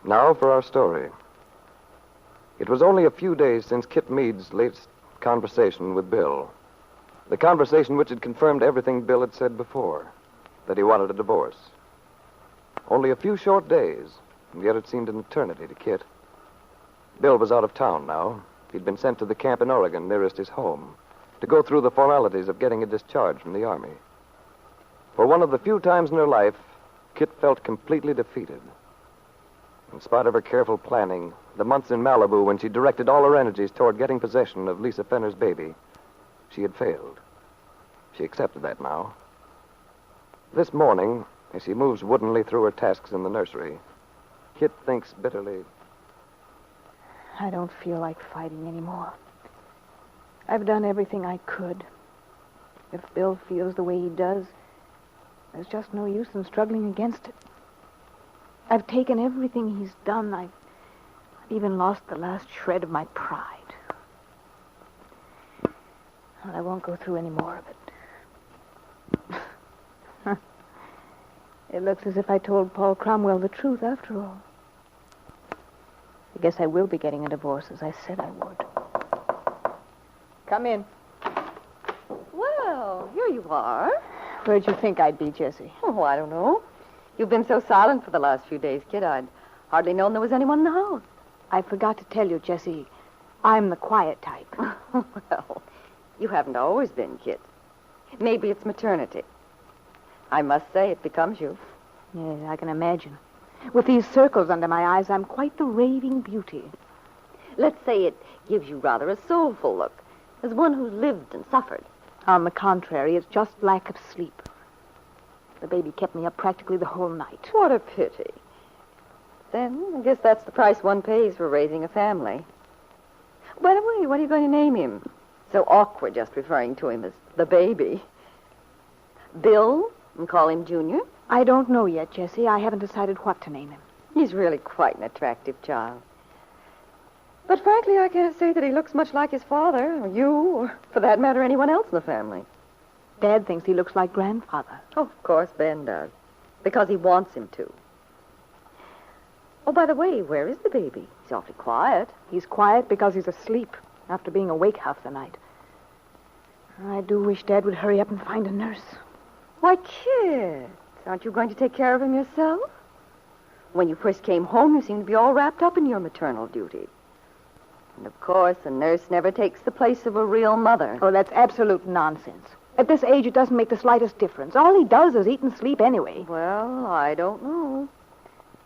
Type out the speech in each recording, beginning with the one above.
Now for our story. It was only a few days since Kitt Meade's latest conversation with Bill. The conversation which had confirmed everything Bill had said before, that he wanted a divorce. Only a few short days, and yet it seemed an eternity to Kitt. Bill was out of town now. He'd been sent to the camp in Oregon nearest his home to go through the formalities of getting a discharge from the Army. For one of the few times in her life, Kitt felt completely defeated. In spite of her careful planning, the months in Malibu when she directed all her energies toward getting possession of Lisa Fenner's baby, she had failed. She accepted that now. This morning, as she moves woodenly through her tasks in the nursery, Kitt thinks bitterly, I don't feel like fighting anymore. I've done everything I could. If Bill feels the way he does, there's just no use in struggling against it. I've taken everything he's done. I've even lost the last shred of my pride. Well, I won't go through any more of it. It looks as if I told Paul Cromwell the truth after all. I guess I will be getting a divorce, as I said I would. Come in. Well, here you are. Where'd you think I'd be, Jessie? Oh, I don't know. You've been so silent for the last few days, Kid. I'd hardly known there was anyone in the house. I forgot to tell you, Jessie, I'm the quiet type. Well, you haven't always been, Kid. Maybe it's maternity. I must say it becomes you. Yeah, I can imagine. With these circles under my eyes, I'm quite the raving beauty. Let's say it gives you rather a soulful look, as one who's lived and suffered. On the contrary, it's just lack of sleep. The baby kept me up practically the whole night. What a pity. Then, I guess that's the price one pays for raising a family. By the way, what are you going to name him? So awkward just referring to him as the baby. Bill? And call him Junior? I don't know yet, Jessie. I haven't decided what to name him. He's really quite an attractive child. But frankly, I can't say that he looks much like his father, or you, or for that matter, anyone else in the family. Dad thinks he looks like Grandfather. Oh, of course, Ben does. Because he wants him to. Oh, by the way, where is the baby? He's awfully quiet. He's quiet because he's asleep after being awake half the night. I do wish Dad would hurry up and find a nurse. Why, Kit, aren't you going to take care of him yourself? When you first came home, you seemed to be all wrapped up in your maternal duty. And, of course, a nurse never takes the place of a real mother. Oh, that's absolute nonsense. At this age, it doesn't make the slightest difference. All he does is eat and sleep anyway. Well, I don't know.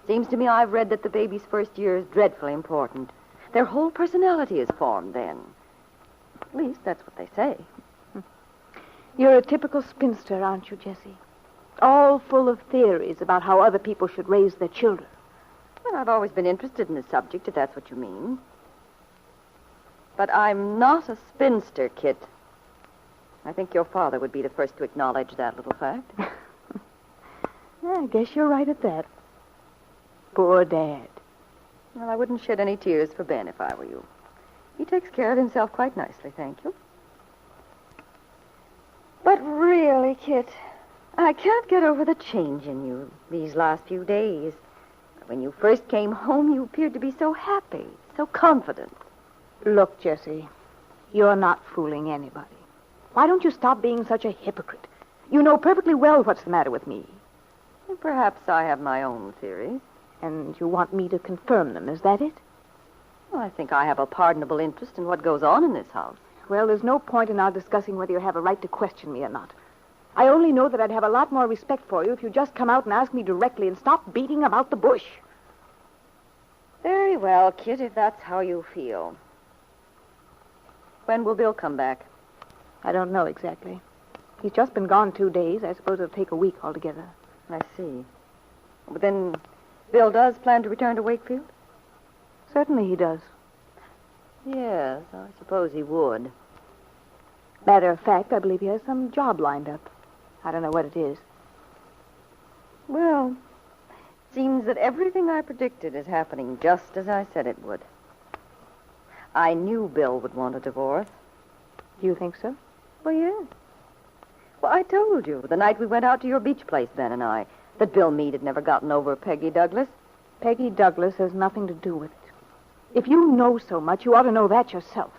Seems to me I've read that the baby's first year is dreadfully important. Their whole personality is formed then. At least that's what they say. You're a typical spinster, aren't you, Jessie? All full of theories about how other people should raise their children. Well, I've always been interested in the subject, if that's what you mean. But I'm not a spinster, Kit. I think your father would be the first to acknowledge that little fact. I guess you're right at that. Poor Dad. Well, I wouldn't shed any tears for Ben if I were you. He takes care of himself quite nicely, thank you. But really, Kit, I can't get over the change in you these last few days. When you first came home, you appeared to be so happy, so confident. Look, Jessie, you're not fooling anybody. Why don't you stop being such a hypocrite? You know perfectly well what's the matter with me. And perhaps I have my own theories. And you want me to confirm them, is that it? Well, I think I have a pardonable interest in what goes on in this house. Well, there's no point in our discussing whether you have a right to question me or not. I only know that I'd have a lot more respect for you if you just come out and ask me directly and stop beating about the bush. Very well, Kit, if that's how you feel. When will Bill come back? I don't know exactly. He's just been gone 2 days. I suppose it'll take a week altogether. I see. But then Bill does plan to return to Wakefield? Certainly he does. Yes, I suppose he would. Matter of fact, I believe he has some job lined up. I don't know what it is. Well, it seems that everything I predicted is happening just as I said it would. I knew Bill would want a divorce. Do you think so? Well, yes. Well, I told you the night we went out to your beach place, Ben and I, that Bill Meade had never gotten over Peggy Douglas. Peggy Douglas has nothing to do with it. If you know so much, you ought to know that yourself.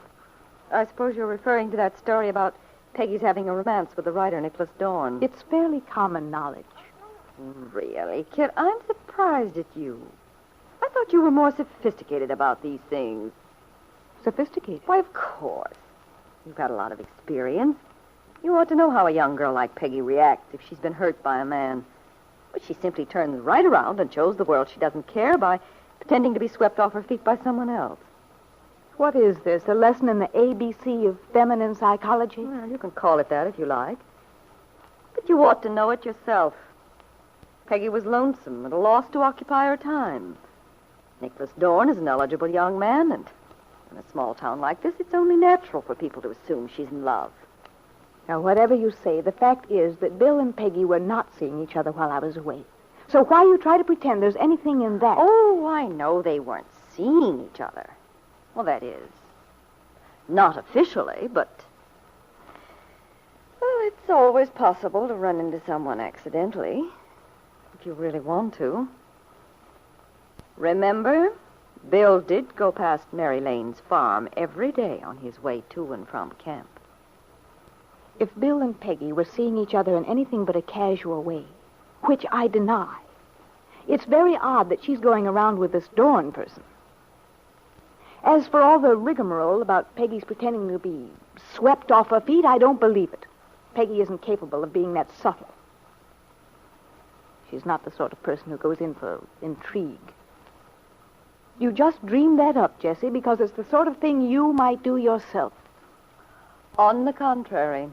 I suppose you're referring to that story about Peggy's having a romance with the writer Nicholas Dorn. It's fairly common knowledge. Really, Kitt, I'm surprised at you. I thought you were more sophisticated about these things. Sophisticated? Why, of course. You've got a lot of experience. You ought to know how a young girl like Peggy reacts if she's been hurt by a man. But she simply turns right around and shows the world she doesn't care by pretending to be swept off her feet by someone else. What is this, a lesson in the ABC of feminine psychology? Well, you can call it that if you like. But you ought to know it yourself. Peggy was lonesome, at a loss to occupy her time. Nicholas Dorn is an eligible young man, and in a small town like this, it's only natural for people to assume she's in love. Now, whatever you say, the fact is that Bill and Peggy were not seeing each other while I was away. So why you try to pretend there's anything in that? Oh, I know they weren't seeing each other. Well, that is, not officially, but... Well, it's always possible to run into someone accidentally, if you really want to. Remember, Bill did go past Mary Lane's farm every day on his way to and from camp. If Bill and Peggy were seeing each other in anything but a casual way, which I deny, it's very odd that she's going around with this Dorn person. As for all the rigmarole about Peggy's pretending to be swept off her feet, I don't believe it. Peggy isn't capable of being that subtle. She's not the sort of person who goes in for intrigue. You just dreamed that up, Jessie, because it's the sort of thing you might do yourself. On the contrary,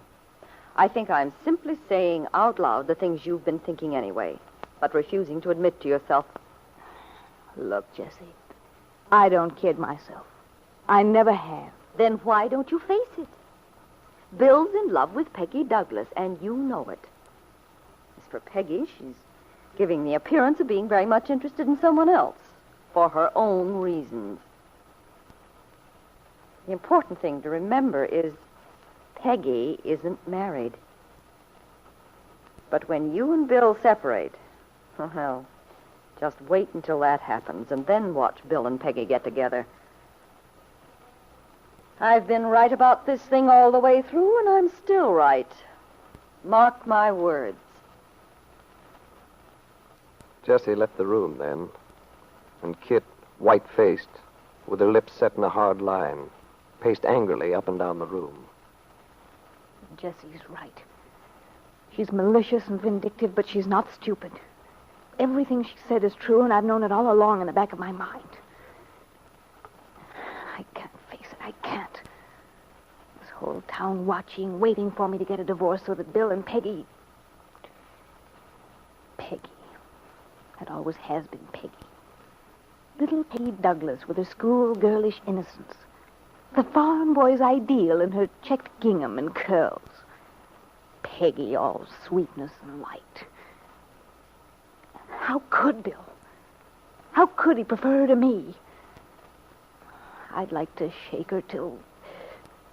I think I'm simply saying out loud the things you've been thinking anyway, but refusing to admit to yourself. Look, Jessie, I don't kid myself. I never have. Then why don't you face it? Bill's in love with Peggy Douglas, and you know it. As for Peggy, she's giving the appearance of being very much interested in someone else, for her own reasons. The important thing to remember is Peggy isn't married. But when you and Bill separate, well, just wait until that happens, and then watch Bill and Peggy get together. I've been right about this thing all the way through, and I'm still right. Mark my words. Jessie left the room then, and Kitt, white-faced, with her lips set in a hard line, paced angrily up and down the room. Jessie's right. She's malicious and vindictive, but she's not stupid. Everything she said is true, and I've known it all along in the back of my mind. I can't face it. I can't. This whole town watching, waiting for me to get a divorce so that Bill and Peggy... Peggy. It always has been Peggy. Little Peggy Douglas with her schoolgirlish innocence. The farm boy's ideal in her checked gingham and curls. Peggy, all sweetness and light. How could Bill? How could he prefer her to me? I'd like to shake her till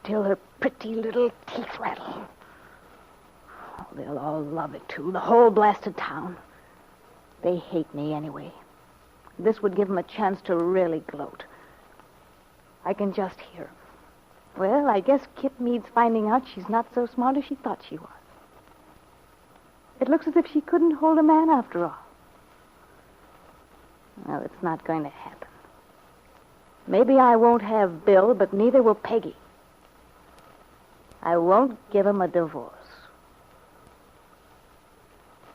her pretty little teeth rattle. Oh, they'll all love it, too, the whole blasted town. They hate me anyway. This would give them a chance to really gloat. I can just hear him. Well, I guess Kitt needs finding out she's not so smart as she thought she was. It looks as if she couldn't hold a man after all. Well, it's not going to happen. Maybe I won't have Bill, but neither will Peggy. I won't give him a divorce.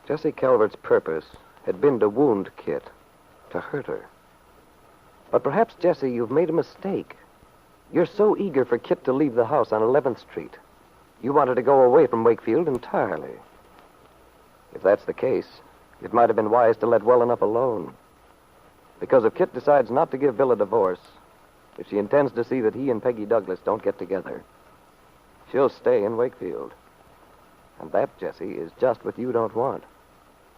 Jessie Calvert's purpose had been to wound Kitt, to hurt her. But perhaps, Jessie, you've made a mistake. You're so eager for Kitt to leave the house on 11th Street. You wanted to go away from Wakefield entirely. If that's the case, it might have been wise to let well enough alone. Because if Kitt decides not to give Bill a divorce, if she intends to see that he and Peggy Douglas don't get together, she'll stay in Wakefield. And that, Jessie, is just what you don't want.